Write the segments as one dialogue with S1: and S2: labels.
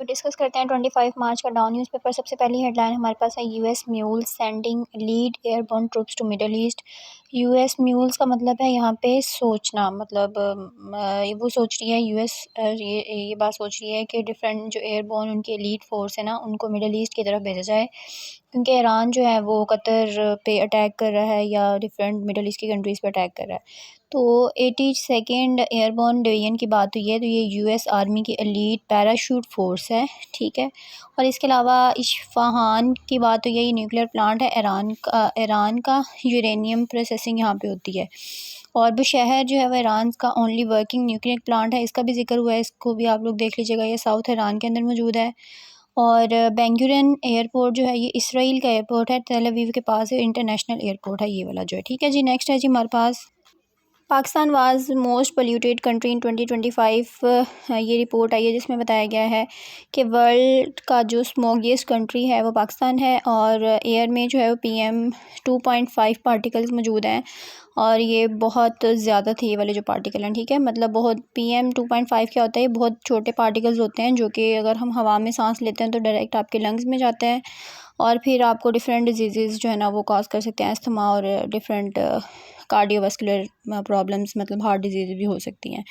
S1: तो डिस्कस करते हैं 25 मार्च का डाउन न्यूज़पेपर। सबसे पहली हेडलाइन हमारे पास है US mulls sending lead airborne troops to Middle East. US mulls का मतलब है यहाँ पे सोचना, मतलब वो सोच रही है यूएस ये बात सोच रही है कि डिफरेंट जो एयरबोर्न उनकी एलीट फोर्स है ना, उनको मिडल ईस्ट की तरफ भेजा जाए, क्योंकि ईरान जो है वो कतर पे अटैक कर रहा है या डिफरेंट मिडल ईस्ट की कंट्रीज़ पे अटैक कर रहा है। तो 82nd एयरबोर्न डिवीज़न की बात हुई है, तो ये यूएस आर्मी की एलीट पैराशूट फोर्स है, ठीक है। और इसके अलावा इस्फहान की बात हुई है, ये न्यूक्लियर प्लांट है ईरान का यूरेनियम प्रोसेसिंग यहाँ पे होती है। और बुशहर जो है वो ईरान का ओनली वर्किंग न्यूक्लियर प्लांट है, इसका भी जिक्र हुआ है, इसको भी आप लोग देख लीजिएगा, ये साउथ ईरान के अंदर मौजूद है। और बेंगुरियन एयरपोर्ट जो है ये इसराइल का एयरपोर्ट है, तेल अवीव के पास है, इंटरनेशनल एयरपोर्ट है ये वाला जो है, ठीक है जी। नेक्स्ट है जी हमारे पास Pakistan was most polluted country in 2025। ये रिपोर्ट आई है जिसमें बताया गया है कि वर्ल्ड का जो स्मोकिएस्ट कंट्री है वो पाकिस्तान है, और एयर में जो है वो PM 2.5 पार्टिकल्स मौजूद हैं, और ये बहुत ज़्यादा थे ये वाले जो पार्टिकल हैं, ठीक है। मतलब बहुत PM 2.5 क्या होता है, ये बहुत छोटे पार्टिकल्स होते हैं जो कि अगर हम हवा में सांस लेते हैं तो डायरेक्ट आपके लंग्स में जाते हैं, और फिर आपको डिफरेंट डिजीज़ जो है ना वो कॉज कर सकते हैं, अस्थमा और डिफरेंट कार्डियोवास्कुलर प्रॉब्लम्स, मतलब हार्ट डिजीज़ भी हो सकती हैं।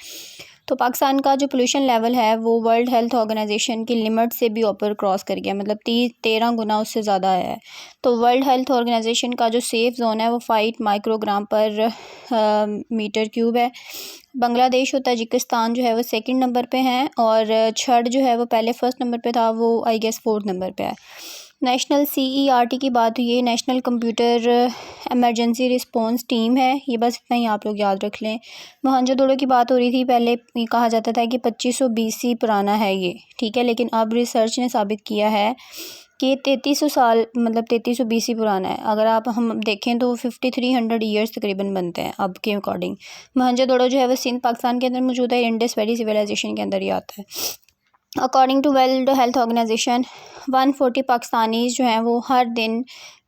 S1: तो पाकिस्तान का जो पोल्यूशन लेवल है वो वर्ल्ड हेल्थ ऑर्गेनाइजेशन की लिमिट से भी ऊपर क्रॉस कर गया, मतलब 13 गुना उससे ज़्यादा है। तो वर्ल्ड हेल्थ ऑर्गेनाइजेशन का जो सेफ़ जोन है वो 5 माइक्रोग्राम पर मीटर क्यूब है। बांग्लादेश और ताजिकिस्तान जो है वो सेकंड नंबर पे हैं, और छड़ जो है वो पहले फर्स्ट नंबर पे था, वो आई गेस 4th नंबर पे है। नेशनल CERT की बात हुई है, national computer emergency response team है, ये बस इतना ही आप लोग याद रख लें। मोहनजोदड़ो की बात हो रही थी, पहले ये कहा जाता था कि 2500 BC पुराना है ये, ठीक है, लेकिन अब रिसर्च ने साबित किया है कि 3300 साल, मतलब 3300 BC पुराना है। अगर हम देखें तो 5300 ईयर्स तकरीबन बनते हैं अब के अकॉर्डिंग। मोहनजोदड़ो जो है वो सिंध पाकिस्तान के अंदर मौजूद है, इंडस वैली सिविलाइजेशन के अंदर ही आता है। According to World Health Organization 140 Pakistanis जो हैं वो हर दिन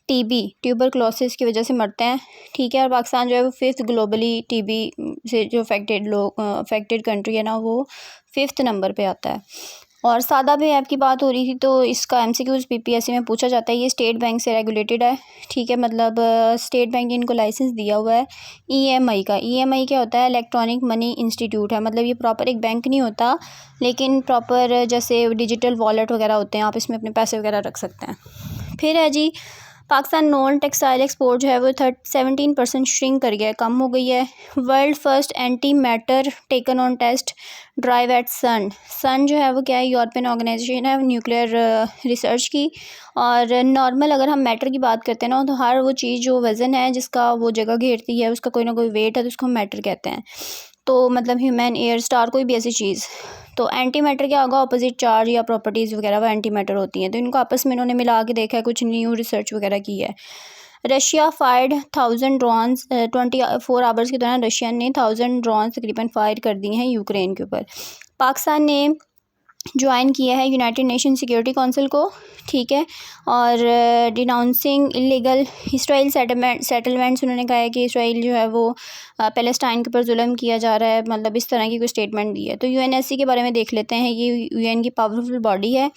S1: TB ट्यूबरक्लोसिस की वजह से मरते हैं, ठीक है। और पाकिस्तान जो है वो 5th ग्लोबली TB से जो अफेक्टेड कंट्री है ना, वो 5th नंबर पे आता है। और सादा पे ऐप की बात हो रही थी, तो इसका MCQs PPSC में पूछा जाता है। ये स्टेट बैंक से रेगुलेटेड है, ठीक है, मतलब स्टेट बैंक ने इनको लाइसेंस दिया हुआ है। EMI का, EMI क्या होता है, इलेक्ट्रॉनिक मनी इंस्टीट्यूट है, मतलब ये प्रॉपर एक बैंक नहीं होता, लेकिन प्रॉपर जैसे डिजिटल वॉलेट वगैरह होते हैं, आप इसमें अपने पैसे वगैरह रख सकते हैं। फिर है जी पाकिस्तान नॉन टेक्सटाइल एक्सपोर्ट जो है वो 17% श्रिंक कर गया है, कम हो गई है। World first anti matter taken on test drive at CERN जो है वो क्या है, यूरोपियन ऑर्गेनाइजेशन है न्यूक्लियर रिसर्च की। और नॉर्मल अगर हम मैटर की बात करते हैं ना, तो हर वो चीज़ जो वज़न है जिसका वो जगह घेरती है, उसका कोई ना कोई वेट है, तो उसको हम मैटर कहते हैं। तो मतलब ह्यूमन, एयर, स्टार, कोई भी ऐसी चीज़। तो एंटी मैटर क्या होगा, अपोजिट चार्ज या प्रॉपर्टीज़ वगैरह वो एंटी मैटर होती हैं, तो इनको आपस में इन्होंने मिला के देखा है, कुछ न्यू रिसर्च वगैरह की है। रशिया फायर्ड 1000 ड्रोन्स 24 आवर्स के दौरान रशिया ने 1000 ड्रोन्स तकरीबन फायर कर दिए हैं यूक्रेन के ऊपर। पाकिस्तान ने ज्वाइन किया है यूनाइटेड नेशन सिक्योरिटी काउंसिल को, ठीक है। और डिनाउंसिंग इलीगल इसराइल सेटलमेंट्स, उन्होंने कहा है कि इसराइल जो है वो पैलेस्टाइन के ऊपर जुल्म किया जा रहा है, मतलब इस तरह की कोई स्टेटमेंट दी है। तो UNSC के बारे में देख लेते हैं, ये UN की पावरफुल बॉडी है।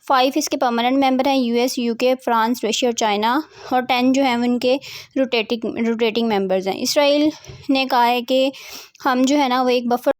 S1: 5 इसके परमानेंट मेंबर हैं, US, UK, फ्रांस, रशिया और चाइना, और 10 जो हैं उनके रोटेटिंग मेंबर्स हैं। इसराइल ने कहा है कि हम जो है ना वो एक बफर